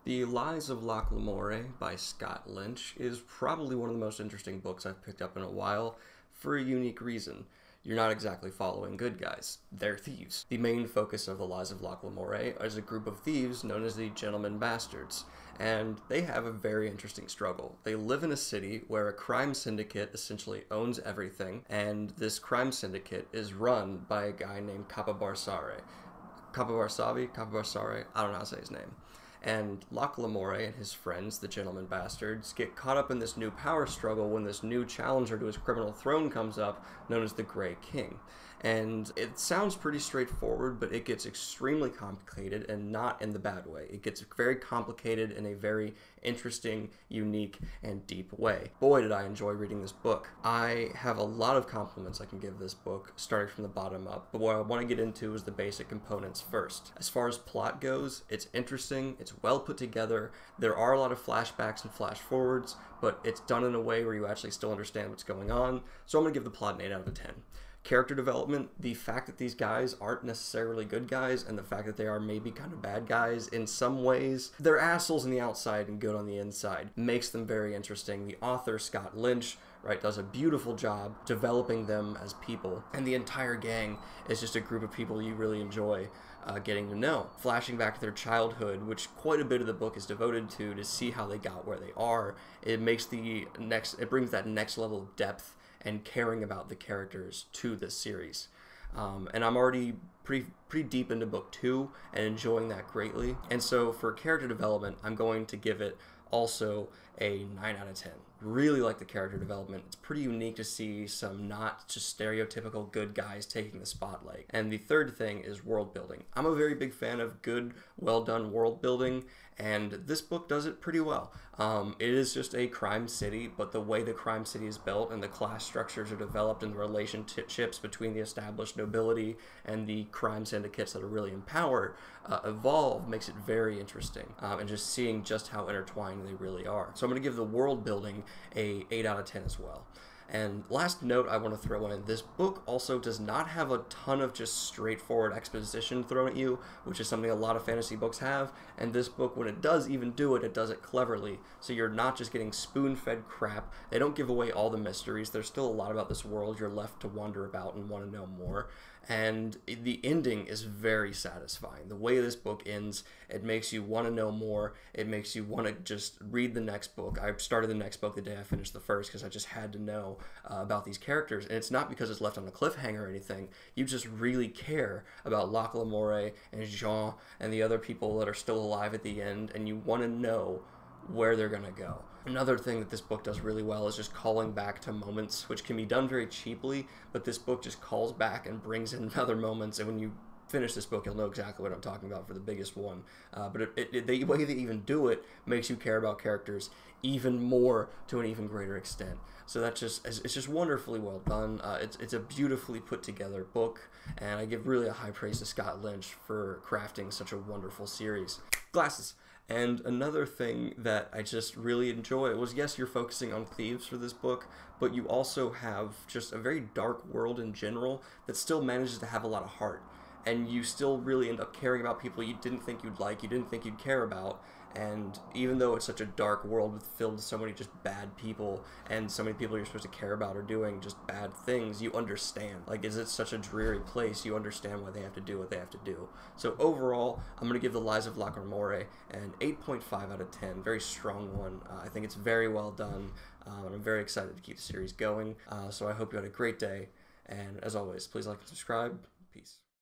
The Lies of Locke Lemora by Scott Lynch is probably one of the most interesting books I've picked up in a while for a unique reason. You're not exactly following good guys. They're thieves. The main focus of The Lies of Locke Lemora is a group of thieves known as the Gentlemen Bastards, and they have a very interesting struggle. They live in a city where a crime syndicate essentially owns everything, and this crime syndicate is run by a guy named Capobarsare. Capobarsare? I don't know how to say his name. And Locke Lemora and his friends, the Gentlemen Bastards, get caught up in this new power struggle when this new challenger to his criminal throne comes up, known as the Grey King. And it sounds pretty straightforward, but it gets extremely complicated, and not in the bad way. It gets very complicated in a very interesting, unique, and deep way. Boy, did I enjoy reading this book. I have a lot of compliments I can give this book, starting from the bottom up, but what I want to get into is the basic components first. As far as plot goes, it's interesting, it's well put together, there are a lot of flashbacks and flash forwards, but it's done in a way where you actually still understand what's going on, so I'm going to give the plot an 8 out of 10. Character development, the fact that these guys aren't necessarily good guys, and the fact that they are maybe kind of bad guys in some ways, they're assholes on the outside and good on the inside, makes them very interesting. The author, Scott Lynch, does a beautiful job developing them as people, and the entire gang is just a group of people you really enjoy getting to know. Flashing back to their childhood, which quite a bit of the book is devoted to see how they got where they are, it brings that next level of depth and caring about the characters to this series. And I'm already pretty deep into book 2 and enjoying that greatly. And so for character development, I'm going to give it also a 9 out of 10. Really like the character development. It's pretty unique to see some not just stereotypical good guys taking the spotlight. And the third thing is world building. I'm a very big fan of good, well done world building, and this book does it pretty well. It is just a crime city, but the way the crime city is built and the class structures are developed and the relationships between the established nobility and the crime syndicates that are really in power evolve makes it very interesting, and just seeing just how intertwined they really are. So I'm going to give the world building a 8 out of 10 as well. And last note I want to throw in, this book also does not have a ton of just straightforward exposition thrown at you, which is something a lot of fantasy books have, and this book, when it does even do it, it does it cleverly, so you're not just getting spoon-fed crap. They don't give away all the mysteries. There's still a lot about this world you're left to wonder about and want to know more, and the ending is very satisfying. The way this book ends, it makes you want to know more. It makes you want to just read the next book. I started the next book the day I finished the first because I just had to know about these characters, and it's not because it's left on a cliffhanger or anything. You just really care about Locke Lemora and Jean and the other people that are still alive at the end, and you want to know where they're gonna go. Another thing that this book does really well is just calling back to moments, which can be done very cheaply, but this book just calls back and brings in other moments, and when you finish this book, you'll know exactly what I'm talking about for the biggest one. But the way they even do it makes you care about characters even more to an even greater extent. So it's just wonderfully well done. It's a beautifully put together book, and I give really a high praise to Scott Lynch for crafting such a wonderful series. Glasses. And another thing that I just really enjoy was, yes, you're focusing on thieves for this book, but you also have just a very dark world in general that still manages to have a lot of heart. And you still really end up caring about people you didn't think you'd like, you didn't think you'd care about. And even though it's such a dark world filled with so many just bad people, and so many people you're supposed to care about are doing just bad things, you understand. Like, is it such a dreary place? You understand why they have to do what they have to do. So overall, I'm going to give The Lies of Locke Lemora an 8.5 out of 10. Very strong one. I think it's very well done, and I'm very excited to keep the series going. So I hope you had a great day, and as always, please like and subscribe. Peace.